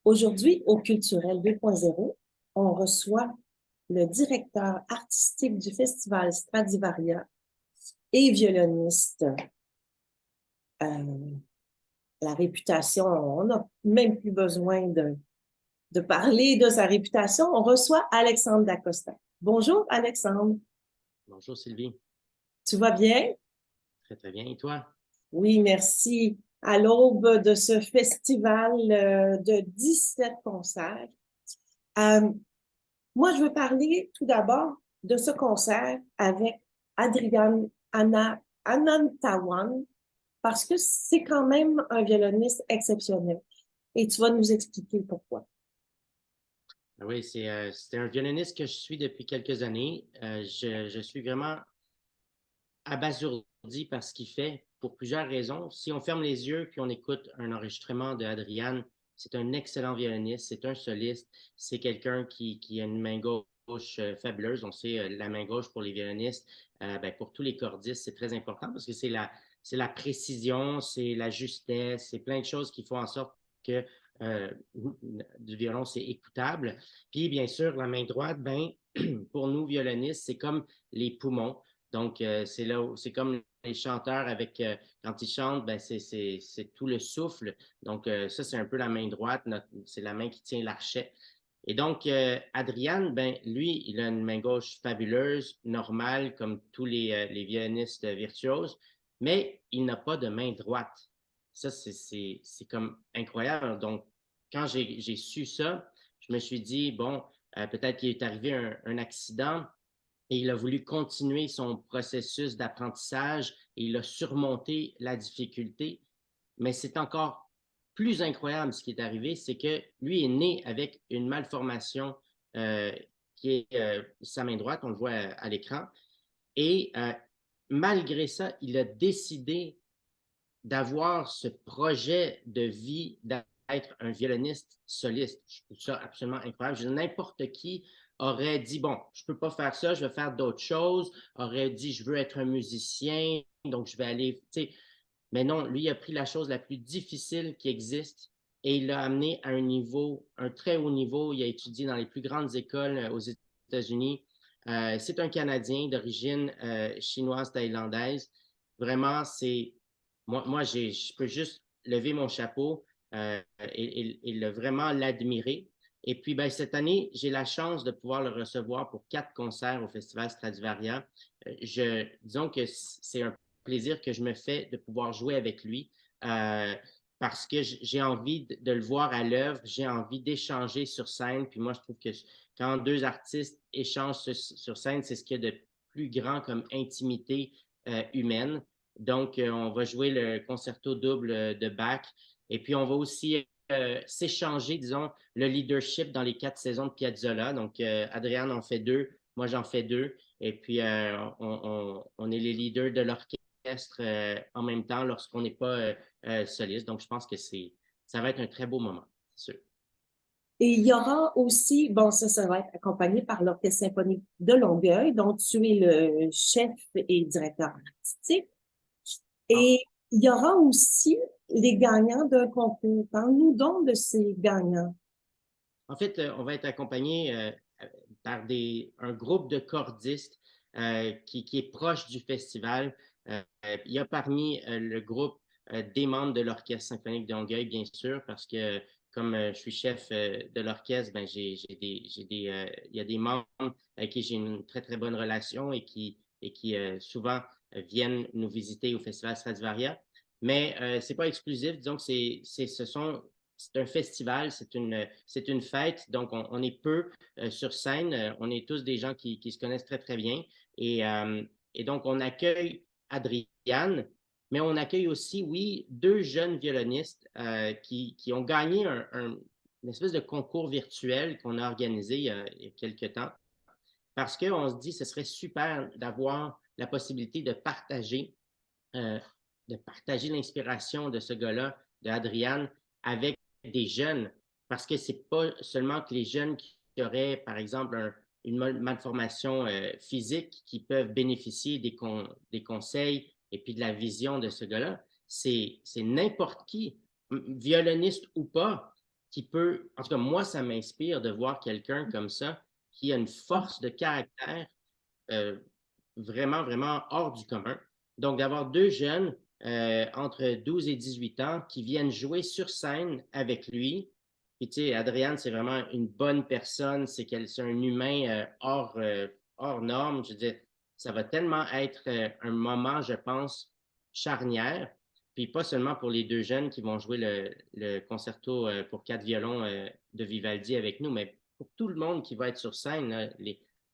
Aujourd'hui, au Culturel 2.0, on reçoit le directeur artistique du Festival Stradivaria et violoniste. Euh, la réputation, on n'a même plus besoin de parler de sa réputation. On reçoit Alexandre Dacosta. Bonjour, Alexandre. Bonjour Sylvie, Tu vas bien? très très bien. Et toi? Oui, merci. À l'aube de ce festival de 17 concerts. Euh, Moi, je veux parler tout d'abord de ce concert avec Adrian Anantawan parce que c'est quand même un violoniste exceptionnel. Et tu vas nous expliquer pourquoi. Oui, c'est un violoniste que je suis depuis quelques années. Je suis vraiment abasourdi par ce qu'il fait pour plusieurs raisons. Si on ferme les yeux puis on écoute un enregistrement de Adrian, c'est un excellent violoniste, c'est un soliste, c'est quelqu'un qui a une main gauche fabuleuse. On sait la main gauche pour les violonistes, ben, pour tous les cordistes, c'est très important parce que c'est la précision, c'est la justesse, c'est plein de choses qui font en sorte que euh, du violon, c'est écoutable. Puis, bien sûr, la main droite, ben, pour nous, violonistes, c'est comme les poumons. Donc, c'est là où, c'est comme les chanteurs avec, quand ils chantent, ben c'est tout le souffle. Donc, ça, c'est un peu la main droite, c'est la main qui tient l'archet. Et donc, Adrian, ben, lui, il a une main gauche fabuleuse, normale, comme tous les violonistes virtuoses, mais il n'a pas de main droite. Ça, c'est comme incroyable. Donc, quand j'ai su ça, je me suis dit, bon, peut-être qu'il est arrivé un accident et il a voulu continuer son processus d'apprentissage et il a surmonté la difficulté. Mais c'est encore plus incroyable ce qui est arrivé, c'est que lui est né avec une malformation euh, qui est sa main droite, on le voit à l'écran, et malgré ça, il a décidé d'avoir ce projet de vie d'être un violoniste soliste. Je trouve ça absolument incroyable. N'importe qui aurait dit, bon, je peux pas faire ça, je vais faire d'autres choses, aurait dit, je veux être un musicien, donc je vais aller, tu sais. Mais non, lui, il a pris la chose la plus difficile qui existe et il l'a amené à un niveau, un très haut niveau. Il a étudié dans les plus grandes écoles aux États-Unis. C'est un Canadien d'origine chinoise, thaïlandaise. Vraiment, moi je peux juste lever mon chapeau et vraiment l'admirer. Et puis, ben, cette année, j'ai la chance de pouvoir le recevoir pour 4 concerts au Festival Stradivaria. Disons que c'est un plaisir que je me fais de pouvoir jouer avec lui euh, parce que j'ai envie de le voir à l'œuvre, j'ai envie d'échanger sur scène. Puis moi, je trouve que quand deux artistes échangent sur scène, c'est ce qu'il y a de plus grand comme intimité humaine. Donc, on va jouer le concerto double de Bach et puis on va aussi s'échanger, disons, le leadership dans les 4 saisons de Piazzolla. Donc, Adrian en fait 2, moi j'en fais 2. Et puis, on est les leaders de l'orchestre en même temps lorsqu'on n'est pas soliste. Donc, je pense que ça va être un très beau moment, c'est sûr. Et il y aura aussi, bon, ça va être accompagné par l'Orchestre symphonique de Longueuil, dont tu es le chef et directeur artistique. Ah, Et il y aura aussi les gagnants d'un concours. Parle-nous donc de ces gagnants. en fait, on va être accompagné par un groupe de cordistes qui est proche du festival. Il y a parmi le groupe des membres de l'Orchestre symphonique de Longueuil, bien sûr, parce que comme je suis chef de l'orchestre, ben, il y a des membres avec qui j'ai une très, très bonne relation et qui souvent viennent nous visiter au Festival Stradivaria. Mais ce n'est pas exclusif, disons que c'est un festival, c'est une fête, donc on est peu sur scène, on est tous des gens qui se connaissent très, très bien. Et, euh, et donc, on accueille Adriane, mais on accueille aussi, oui, 2 jeunes violonistes qui ont gagné une espèce de concours virtuel qu'on a organisé il y a quelques temps, parce qu'on se dit que ce serait super d'avoir la possibilité euh, de partager l'inspiration de ce gars-là, de Adriane, avec des jeunes, parce que c'est pas seulement que les jeunes qui auraient, par exemple, une malformation physique qui peuvent bénéficier des conseils et puis de la vision de ce gars-là, c'est n'importe qui, violoniste ou pas, qui peut, en tout cas, moi, ça m'inspire de voir quelqu'un comme ça qui a une force de caractère euh, vraiment, vraiment hors du commun. Donc, d'avoir deux jeunes entre 12 et 18 ans qui viennent jouer sur scène avec lui. Puis, tu sais, Adriane, c'est vraiment une bonne personne. C'est un humain hors norme. Je veux dire, ça va tellement être un moment, je pense, charnière. Puis pas seulement pour les deux jeunes qui vont jouer le concerto pour quatre violons de Vivaldi avec nous, mais pour tout le monde qui va être sur scène, là,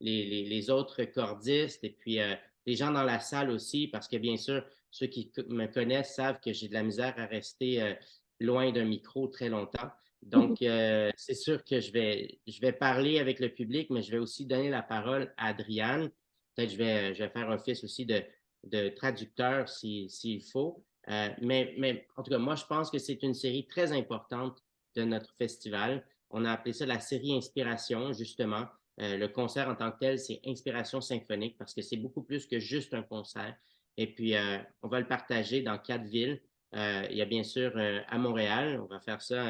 les autres cordistes et puis les gens dans la salle aussi, parce que bien sûr, ceux qui me connaissent savent que j'ai de la misère à rester loin d'un micro très longtemps. Donc, c'est sûr que je vais parler avec le public, mais je vais aussi donner la parole à Adriane. Peut-être je vais faire office aussi de traducteur s'il faut. Mais en tout cas, moi, je pense que c'est une série très importante de notre festival. On a appelé ça la série Inspiration, justement. Le concert en tant que tel, c'est Inspiration symphonique parce que c'est beaucoup plus que juste un concert. Et puis, on va le partager dans quatre villes. Il y a bien sûr à Montréal, on va faire ça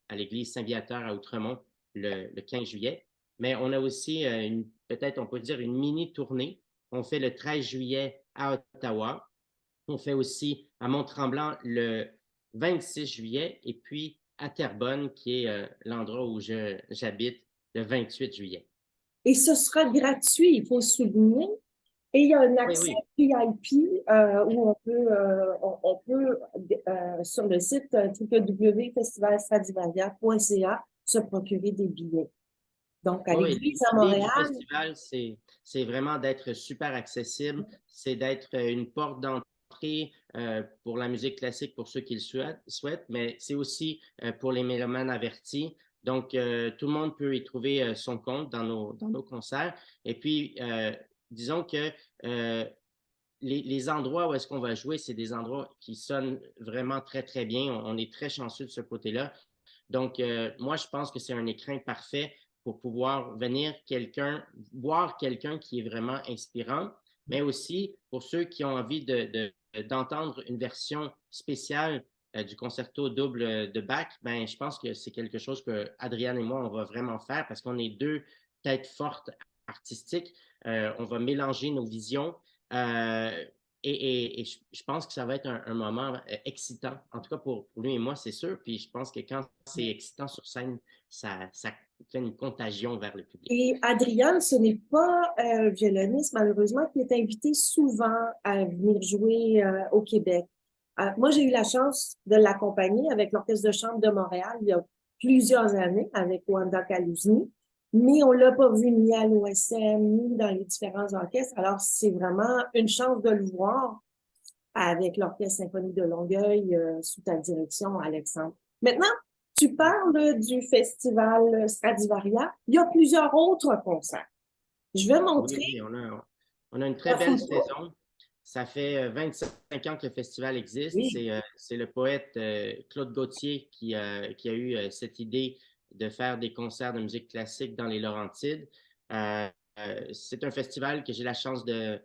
à l'église Saint-Viateur à Outremont le 15 juillet. Mais on a aussi, peut-être on peut dire, une mini-tournée. On fait le 13 juillet à Ottawa. On fait aussi à Mont-Tremblant le 26 juillet et puis à Terrebonne, qui est l'endroit où j'habite, le 28 juillet. Et ce sera gratuit, il faut souligner. Et il y a un Oui, accès oui. VIP où on peut sur le site www.festivalstradivaria.ca se procurer des billets. Donc, à Oui, l'église à l'idée du Montréal, festival, c'est vraiment d'être super accessible, c'est d'être une porte d'entrée pour la musique classique pour ceux qui le souhaitent, mais c'est aussi pour les mélomanes avertis. Donc, tout le monde peut y trouver son compte dans nos concerts. Et puis, disons que les endroits où est-ce qu'on va jouer, c'est des endroits qui sonnent vraiment très, très bien. On est très chanceux de ce côté-là. Donc, moi, je pense que c'est un écrin parfait pour pouvoir voir quelqu'un qui est vraiment inspirant, mais aussi pour ceux qui ont envie d'entendre une version spéciale du concerto double de Bach, ben, je pense que c'est quelque chose que Adriane et moi, on va vraiment faire parce qu'on est deux têtes fortes artistiques. On va mélanger nos visions. Euh, et je pense que ça va être un moment excitant, en tout cas pour lui et moi, c'est sûr. Puis je pense que quand c'est excitant sur scène, ça fait une contagion vers le public. et Adriane, ce n'est pas un violoniste, malheureusement, qui est invité souvent à venir jouer au Québec. Moi, j'ai eu la chance de l'accompagner avec l'Orchestre de chambre de Montréal il y a plusieurs années avec Wanda Kaluzny, mais on l'a pas vu ni à l'OSM, ni dans les différents orchestres. Alors, c'est vraiment une chance de le voir avec l'Orchestre symphonique de Longueuil sous ta direction, Alexandre. Maintenant, tu parles du festival Stradivaria. Il y a plusieurs autres concerts. Je vais Oui, montrer oui, on a une très la belle photo. saison. Ça fait 25 ans que le festival existe. Oui. C'est le poète Claude Gauthier qui a eu cette idée de faire des concerts de musique classique dans les Laurentides. C'est un festival que j'ai la chance de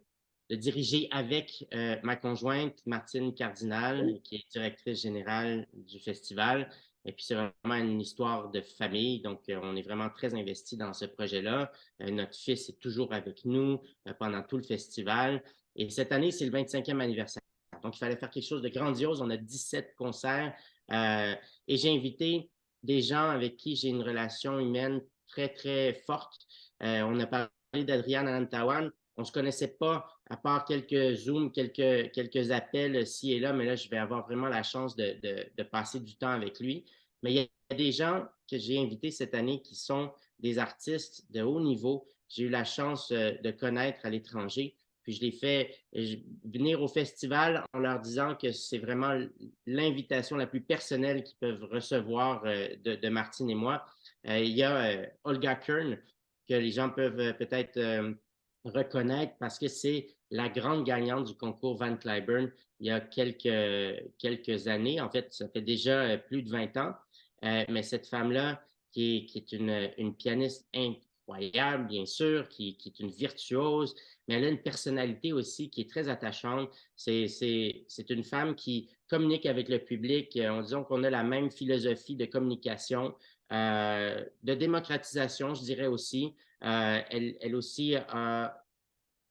diriger avec ma conjointe Martine Cardinal, qui est directrice générale du festival. Et puis, c'est vraiment une histoire de famille. Donc, on est vraiment très investi dans ce projet-là. Notre fils est toujours avec nous pendant tout le festival. Et cette année, c'est le 25e anniversaire. Donc, il fallait faire quelque chose de grandiose. On a 17 concerts et j'ai invité des gens avec qui j'ai une relation humaine très, très forte. On a parlé d'Adriane Anantawan. On ne se connaissait pas, à part quelques Zooms, quelques appels ci et là, mais là, je vais avoir vraiment la chance de passer du temps avec lui. Mais il y a des gens que j'ai invités cette année qui sont des artistes de haut niveau. J'ai eu la chance de connaître à l'étranger. Puis je les fais venir au festival en leur disant que c'est vraiment l'invitation la plus personnelle qu'ils peuvent recevoir de Martine et moi. Il y a Olga Kern, que les gens peuvent peut-être reconnaître parce que c'est la grande gagnante du concours Van Cliburn il y a quelques années. En fait, ça fait déjà plus de 20 ans. Mais cette femme-là, qui est une pianiste incroyable, incroyable, bien sûr, qui est une virtuose, mais elle a une personnalité aussi qui est très attachante. C'est une femme qui communique avec le public. On dit qu'on a la même philosophie de communication, de démocratisation, je dirais aussi. Elle aussi a,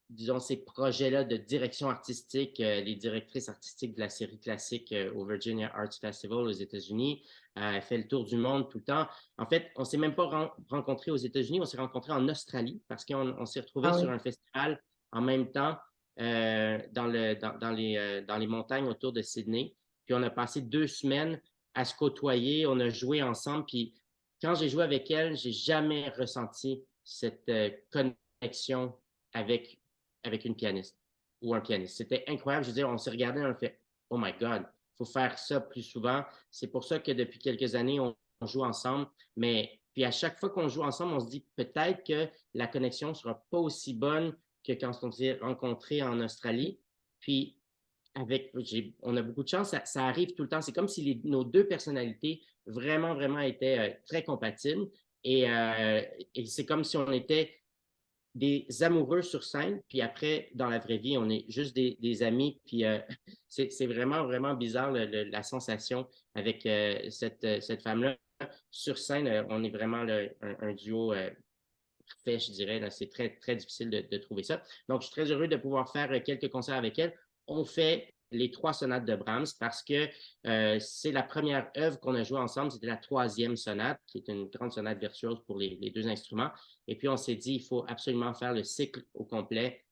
disons, ces projets-là de direction artistique, les directrices artistiques de la série classique au Virginia Arts Festival aux États-Unis. Elle fait le tour du monde tout le temps. En fait, on ne s'est même pas rencontrés aux États-Unis, on s'est rencontrés en Australie parce qu'on s'est retrouvés Ah sur oui. un festival en même temps dans les montagnes autour de Sydney. Puis on a passé 2 semaines à se côtoyer, on a joué ensemble. Puis quand j'ai joué avec elle, j'ai jamais ressenti cette connexion avec une pianiste ou un pianiste. C'était incroyable. Je veux dire, on s'est regardé, on a fait Oh my God, il faut faire ça plus souvent. C'est pour ça que depuis quelques années, on joue ensemble. Mais puis à chaque fois qu'on joue ensemble, on se dit peut-être que la connexion ne sera pas aussi bonne que quand on s'est rencontrés en Australie. Puis on a beaucoup de chance, ça arrive tout le temps. C'est comme si nos deux personnalités vraiment, vraiment étaient très compatibles. Et c'est comme si on était des amoureux sur scène, puis après, dans la vraie vie, on est juste des amis. Puis c'est vraiment, vraiment bizarre la sensation avec cette femme-là. Sur scène, on est vraiment un duo parfait, je dirais. C'est très, très difficile de trouver ça. Donc, je suis très heureux de pouvoir faire quelques concerts avec elle. On fait les 3 sonates de Brahms parce que c'est la première œuvre qu'on a jouée ensemble. C'était la 3e sonate, qui est une grande sonate virtuose pour les 2 instruments. Et puis, on s'est dit, il faut absolument faire le cycle au complet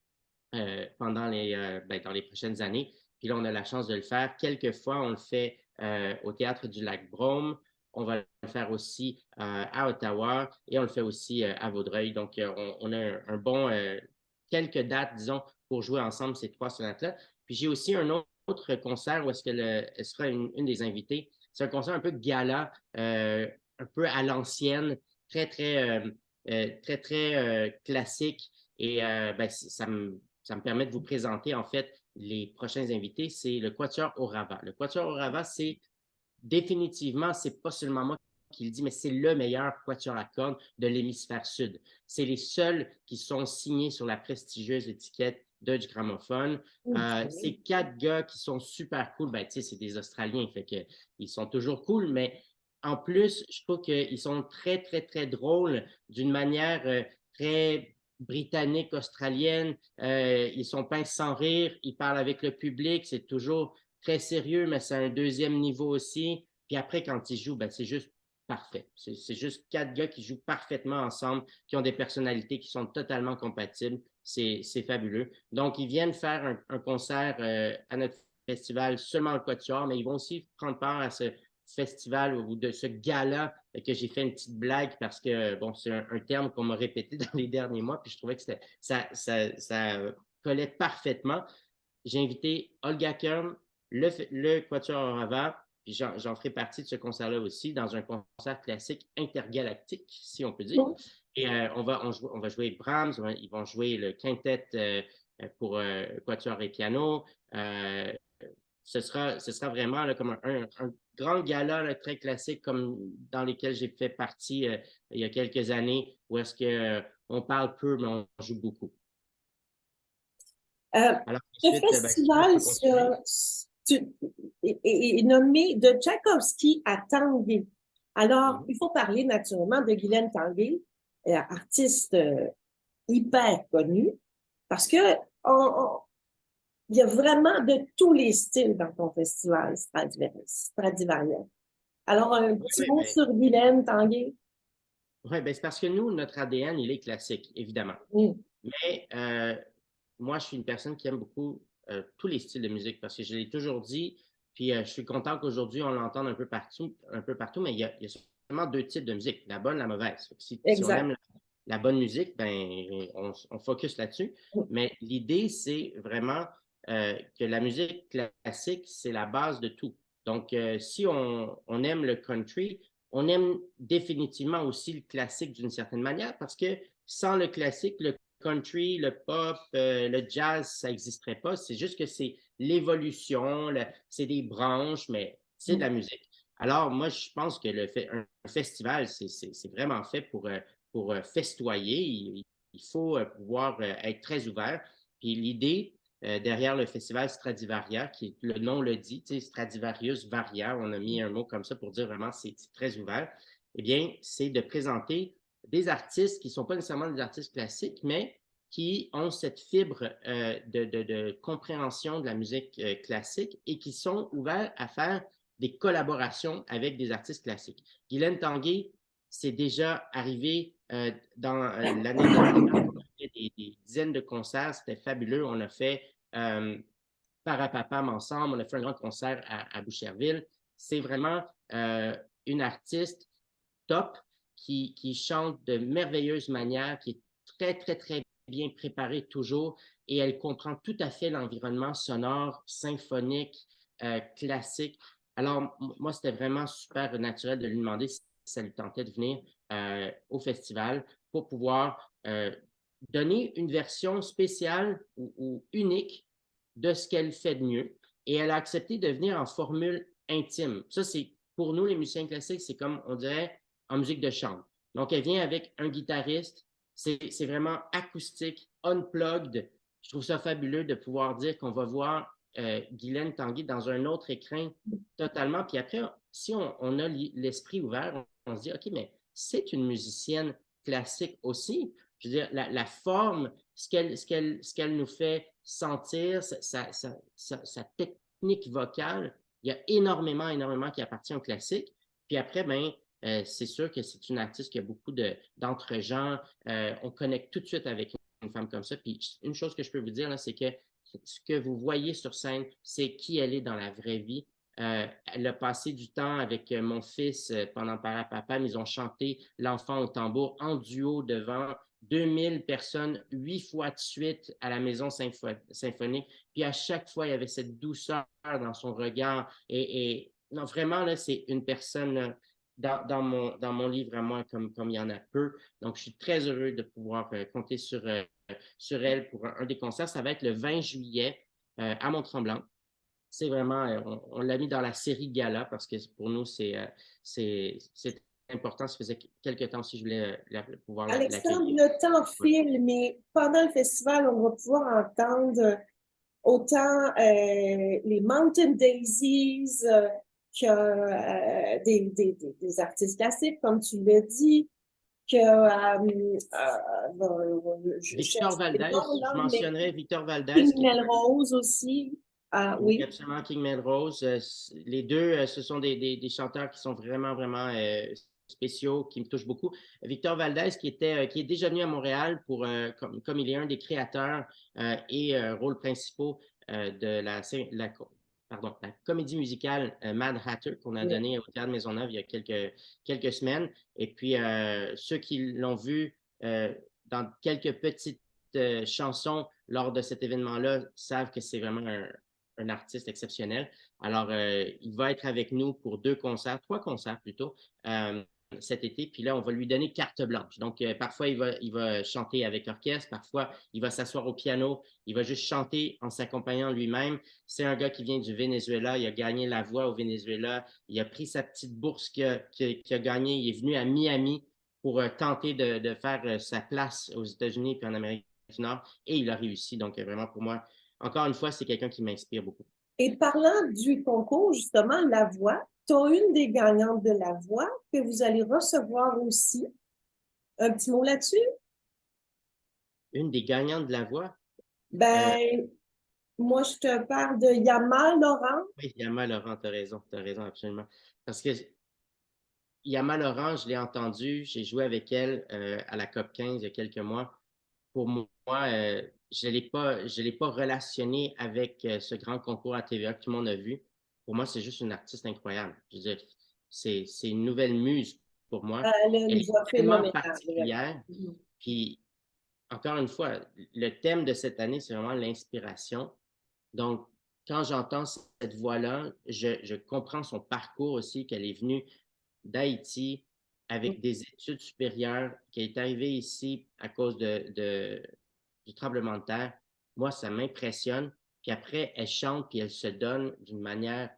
pendant dans les prochaines années. Puis là, on a la chance de le faire. Quelquefois, on le fait au Théâtre du Lac-Brome. On va le faire aussi à Ottawa et on le fait aussi à Vaudreuil. Donc, on a un bon quelques dates, disons, pour jouer ensemble ces 3 sonates-là. Puis j'ai aussi un autre concert où est-ce elle sera une des invitées. C'est un concert un peu gala, un peu à l'ancienne, très, très, très, très classique. Et ça me permet de vous présenter, en fait, les prochains invités. C'est le Quatuor Orava. Le Quatuor Orava, c'est définitivement, c'est pas seulement moi qui le dis, mais c'est le meilleur quatuor à cordes de l'hémisphère sud. C'est les seuls qui sont signés sur la prestigieuse étiquette Deutsche Grammophon. C'est 4 gars qui sont super cool. Ben, tu sais, c'est des Australiens, fait que ils sont toujours cool, mais en plus, je trouve qu'ils sont très, très, très drôles d'une manière très britannique, australienne. Ils sont peints sans rire, ils parlent avec le public, c'est toujours très sérieux, mais c'est un deuxième niveau aussi. Puis après, quand ils jouent, ben, c'est juste parfait. C'est juste 4 gars qui jouent parfaitement ensemble, qui ont des personnalités qui sont totalement compatibles. C'est fabuleux. Donc, ils viennent faire un concert à notre festival seulement le quatuor, mais ils vont aussi prendre part à ce festival ou de ce gala que j'ai fait une petite blague parce que, bon, c'est un terme qu'on m'a répété dans les derniers mois, puis je trouvais que ça collait parfaitement. J'ai invité Olga Kern, le Quatuor Orava, puis j'en ferai partie de ce concert-là aussi, dans un concert classique intergalactique, si on peut dire. Et on va jouer Brahms, ils vont jouer le quintet pour Quatuor et piano. Ce sera vraiment là, comme un grand gala là, très classique, comme dans lesquels j'ai fait partie il y a quelques années, où est-ce qu'on parle peu, mais on joue beaucoup. Alors Le ensuite, si tu festival peux continuer. est nommé de Tchaïkovski à Tanguay. Alors, Mhm. il faut parler naturellement de Guylaine Tanguay, artiste hyper connue, parce que il y a vraiment de tous les styles dans ton festival Stradivarius. Alors, un Oui, petit oui, mot sur Guylaine Tanguay. ouais, ben, c'est parce que nous, notre ADN, il est classique, évidemment. Mm. Mais moi, je suis une personne qui aime beaucoup tous les styles de musique parce que je l'ai toujours dit. Puis je suis content qu'aujourd'hui, on l'entende un peu partout, mais il y a seulement 2 types de musique, la bonne et la mauvaise. Si on Exact. aime la bonne musique, ben, on focus là-dessus. Mais l'idée, c'est vraiment que la musique classique, c'est la base de tout. Donc, si on aime le country, on aime définitivement aussi le classique d'une certaine manière parce que sans le classique, le country, le pop, le jazz, ça n'existerait pas. C'est juste que c'est l'évolution, c'est des branches, mais c'est de la musique. Alors, moi, je pense que un festival, c'est vraiment fait pour pour festoyer. Il faut pouvoir être très ouvert. Puis l'idée derrière le festival Stradivaria, le nom le dit, Stradivarius Varia, on a mis un mot comme ça pour dire vraiment c'est très ouvert, eh bien, c'est de présenter des artistes qui ne sont pas nécessairement des artistes classiques, mais qui ont cette fibre de compréhension de la musique classique et qui sont ouverts à faire des collaborations avec des artistes classiques. Guylaine Tanguay, c'est déjà arrivé dans l'année dernière. On a fait des dizaines de concerts, c'était fabuleux. On a fait Parapapam ensemble, on a fait un grand concert à Boucherville. C'est vraiment une artiste top qui chante de merveilleuse manière, qui est très, très, très bien préparée toujours et elle comprend tout à fait l'environnement sonore, symphonique, classique. Alors, moi, c'était vraiment super naturel de lui demander si ça lui tentait de venir au festival pour pouvoir donner une version spéciale ou unique de ce qu'elle fait de mieux. Et elle a accepté de venir en formule intime. Ça, c'est pour nous, les musiciens classiques, c'est comme on dirait en musique de chambre. Donc, elle vient avec un guitariste. C'est vraiment acoustique, unplugged. Je trouve ça fabuleux de pouvoir dire qu'on va voir Guylaine Tanguay dans un autre écrin totalement. Puis après, si on a l'esprit ouvert, on se dit, OK, mais c'est une musicienne classique aussi. Je veux dire, la forme, ce qu'elle nous fait sentir, sa technique vocale, il y a énormément, énormément qui appartient au classique. Puis après, ben, c'est sûr que c'est une artiste qui a beaucoup d'entre-gens. On connecte tout de suite avec une femme comme ça. Puis une chose que je peux vous dire, c'est que ce que vous voyez sur scène, c'est qui elle est dans la vraie vie. Elle a passé du temps avec mon fils pendant Parapapam. Ils ont chanté L'enfant au tambour en duo devant 2000 personnes 8 fois de suite à la maison symphonique. Puis à chaque fois, il y avait cette douceur dans son regard. Et non, vraiment, là, c'est une personne dans mon livre à moi comme il y en a peu. Donc, je suis très heureux de pouvoir compter sur elle pour un des concerts. Ça va être le 20 juillet à Mont-Tremblant. C'est vraiment, on l'a mis dans la série Gala parce que pour nous, c'est important. Ça faisait quelques temps si je voulais pouvoir Alexandre, l'accueillir. le temps Ouais. file, mais pendant le festival, on va pouvoir entendre autant les Mountain Daisies que des artistes classiques, comme tu l'as dit, que je Victor cherche les Valdez, noms, je là, mais mentionnerais Victor Valdez, King qui est Melrose aussi. Ah oui, oui. absolument King Melrose. Les deux, ce sont des chanteurs qui sont vraiment, vraiment spéciaux, qui me touchent beaucoup. Victor Valdez, qui est déjà venu à Montréal comme il est un des créateurs et rôles principaux de la comédie musicale Mad Hatter qu'on a Oui. donnée au Théâtre Maisonneuve il y a quelques semaines. Et puis, ceux qui l'ont vu dans quelques petites chansons lors de cet événement-là savent que c'est vraiment un artiste exceptionnel. Alors, il va être avec nous pour 3 concerts plutôt, cet été. Puis là, on va lui donner carte blanche. Donc, parfois, il va chanter avec orchestre. Parfois, il va s'asseoir au piano. Il va juste chanter en s'accompagnant lui-même. C'est un gars qui vient du Venezuela. Il a gagné la voix au Venezuela. Il a pris sa petite bourse qu'il a gagnée. Il est venu à Miami pour tenter de faire sa place aux États-Unis puis en Amérique du Nord. Et il a réussi. Donc, vraiment, pour moi, encore une fois, c'est quelqu'un qui m'inspire beaucoup. Et parlant du concours, justement, La Voix, tu as une des gagnantes de La Voix que vous allez recevoir aussi. Un petit mot là-dessus? Une des gagnantes de la voix, Ben, moi, je te parle de Yama Laurent. oui, Yama Laurent, tu as raison, absolument. Parce que Yama Laurent, je l'ai entendue, j'ai joué avec elle à la COP 15 il y a quelques mois. Pour moi, je l'ai pas relationné avec ce grand concours à TVA que tout le monde a vu. Pour moi, c'est juste une artiste incroyable. Je veux dire, c'est une nouvelle muse pour moi. Elle a Elle une est voix tellement phénoménale, vraiment. particulière. Puis, encore une fois, le thème de cette année, c'est vraiment l'inspiration. Donc, quand j'entends cette voix-là, je comprends son parcours aussi, qu'elle est venue d'Haïti avec des études supérieures, qu'elle est arrivée ici à cause du tremblement de terre. Moi, ça m'impressionne. Puis après, elle chante, puis elle se donne d'une manière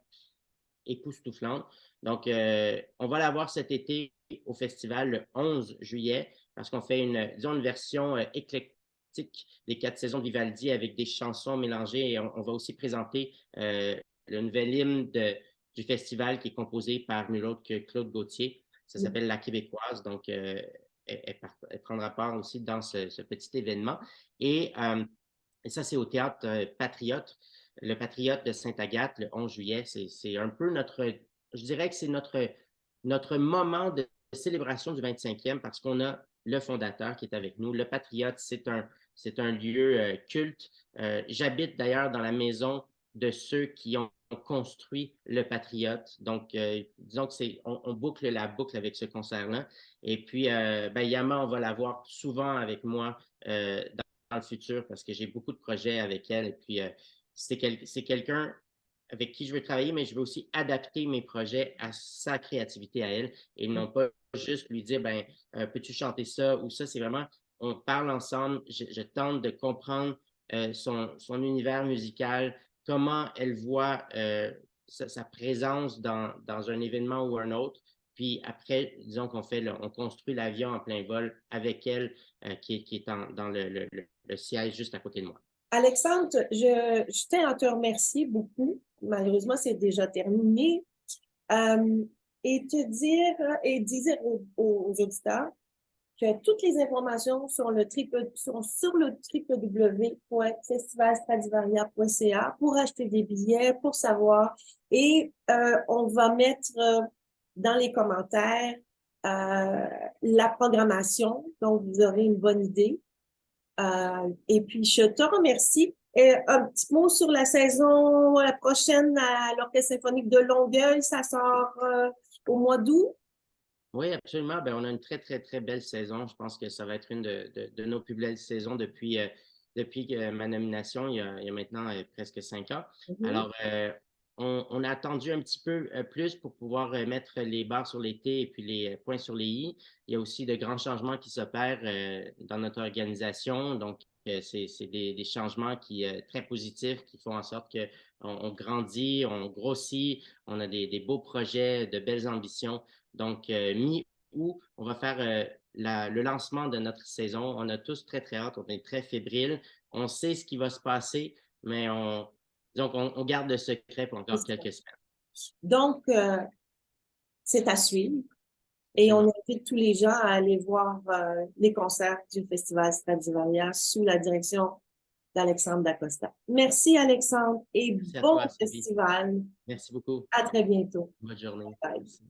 époustouflante. Donc, on va la voir cet été au festival le 11 juillet. parce qu'on fait disons, une version éclectique des 4 saisons de Vivaldi avec des chansons mélangées. Et on va aussi présenter le nouvel hymne du festival qui est composé par nul autre que Claude Gauthier. Ça s'appelle La Québécoise. Donc, elle prendra part aussi dans ce petit événement. Et ça, c'est au théâtre Patriote. Le Patriote de Sainte-Agathe, le 11 juillet. C'est un peu je dirais que c'est notre moment de célébration du 25e parce qu'on a le fondateur qui est avec nous. Le Patriote, c'est un lieu culte. J'habite d'ailleurs dans la maison de ceux qui ont construit le Patriote. Donc, disons que on boucle la boucle avec ce concert-là. Et puis, ben, Yama, on va la voir souvent avec moi dans le futur parce que j'ai beaucoup de projets avec elle. Et puis, c'est quelqu'un avec qui je veux travailler, mais je veux aussi adapter mes projets à sa créativité à elle et non pas juste lui dire, ben, peux-tu chanter ça ou ça. C'est vraiment, on parle ensemble, je tente de comprendre son univers musical, comment elle voit sa présence dans un événement ou un autre. Puis après, disons on construit l'avion en plein vol avec elle qui est dans le siège juste à côté de moi. Alexandre, je tiens à te remercier beaucoup. Malheureusement, c'est déjà terminé. Euh, et te dire et dire aux auditeurs que toutes les informations sont sur le www.festivalstradivaria.ca pour acheter des billets, pour savoir. Et on va mettre dans les commentaires la programmation, donc vous aurez une bonne idée. Et puis, je te remercie. Et un petit mot sur la saison la prochaine à l'Orchestre symphonique de Longueuil. Ça sort au mois d'août. Oui, absolument. Ben, on a une très, très, très belle saison. Je pense que ça va être une de nos plus belles saisons depuis ma nomination, il y a maintenant presque 5 ans. Mhm. Alors, on a attendu un petit peu plus pour pouvoir mettre les barres sur les T et puis les points sur les I. Il y a aussi de grands changements qui s'opèrent dans notre organisation. Donc, c'est des changements très positifs qui font en sorte qu'on grandit, on grossit, on a des beaux projets, de belles ambitions. Donc, mi-août, on va faire le lancement de notre saison. On a tous très, très hâte. On est très fébriles. On sait ce qui va se passer, mais donc, on garde le secret pour encore quelques semaines. Donc, c'est à suivre. Et on Absolument. invite tous les gens à aller voir les concerts du Festival Stradivaria sous la direction d'Alexandre Dacosta. Merci, Alexandre, et Merci à bon toi, Sylvie. festival. Merci beaucoup. À très bientôt. Bonne journée. Bye. Merci.